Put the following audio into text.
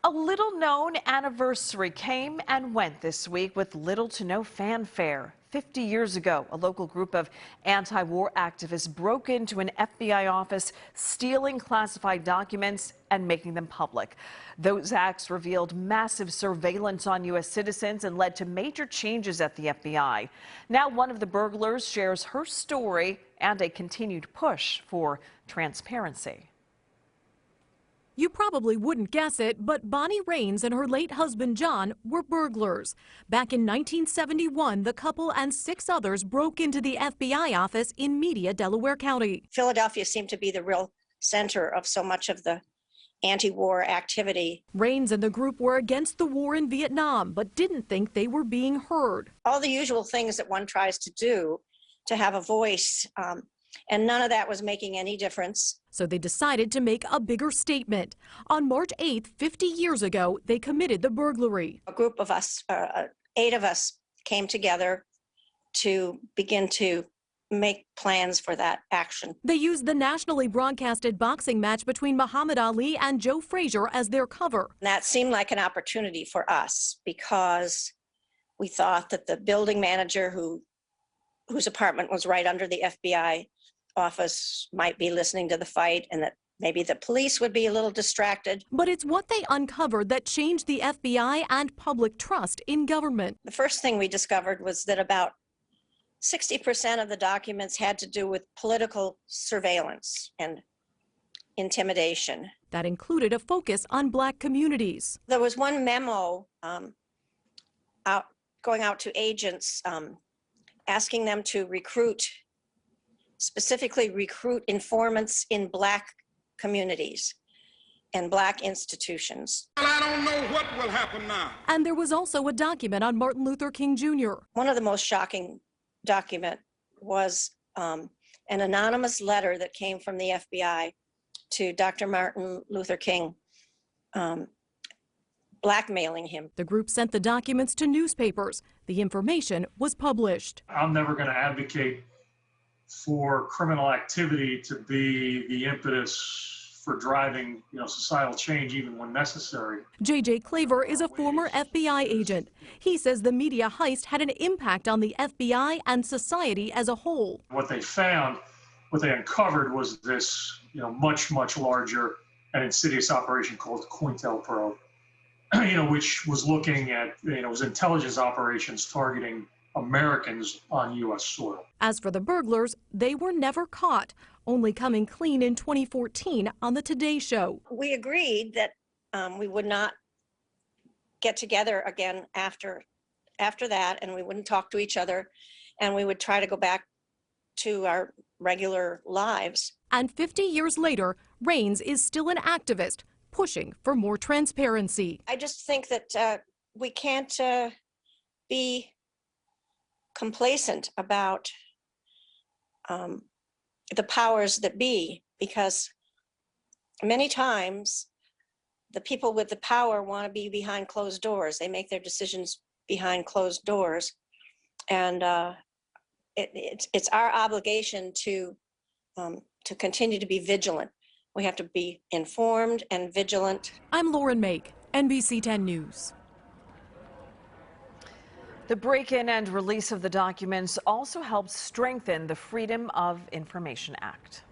A little-known anniversary came and went this week with little to no fanfare. 50 years ago, a local group of anti-war activists broke into an FBI office, stealing classified documents and making them public. Those acts revealed massive surveillance on U.S. citizens and led to major changes at the FBI. Now one of the burglars shares her story and a continued push for transparency. You probably wouldn't guess it, but Bonnie Rains and her late husband John were burglars. Back in 1971, the couple and 6 others broke into the FBI office in Media, Delaware County. Philadelphia seemed to be the real center of so much of the anti-war activity. Rains and the group were against the war in Vietnam, but didn't think they were being heard. All the usual things that one tries to do to have a voice, and none of that was making any difference. So they decided to make a bigger statement. On March 8th, 50 years ago, they committed the burglary. A group of us, 8 of us, came together to begin to make plans for that action. They used the nationally broadcasted boxing match between Muhammad Ali and Joe Frazier as their cover. That seemed like an opportunity for us because we thought that the building manager whose apartment was right under the FBI office might be listening to the fight, and that maybe the police would be a little distracted. But it's what they uncovered that changed the FBI and public trust in government. The first thing we discovered was that about 60% of the documents had to do with political surveillance and intimidation. That included a focus on Black communities. There was one memo going out to agents asking them to specifically recruit informants in Black communities and Black institutions. Well, I don't know what will happen now. And there was also a document on Martin Luther King Jr. One of the most shocking document was an anonymous letter that came from the FBI to Dr. Martin Luther King, blackmailing him. The group sent the documents to newspapers. The information was published. I'm never going to advocate for criminal activity to be the impetus for driving, societal change even when necessary. J.J. Claver is a former FBI agent. He says the media heist had an impact on the FBI and society as a whole. What they uncovered was this, much larger and insidious operation called COINTELPRO, which was looking at, was intelligence operations targeting Americans on U.S. soil. As for the burglars, they were never caught, only coming clean in 2014 on the Today Show. We agreed that we would not get together again after that, and we wouldn't talk to each other, and we would try to go back to our regular lives. And 50 years later, Rains is still an activist, pushing for more transparency. I just think that we can't be complacent about the powers that be, because many times the people with the power want to be behind closed doors. They make their decisions behind closed doors, and it's our obligation to continue to be vigilant. We have to be informed and vigilant. I'm Lauren Mayk, NBC10 News. The break-in and release of the documents also helps strengthen the Freedom of Information Act.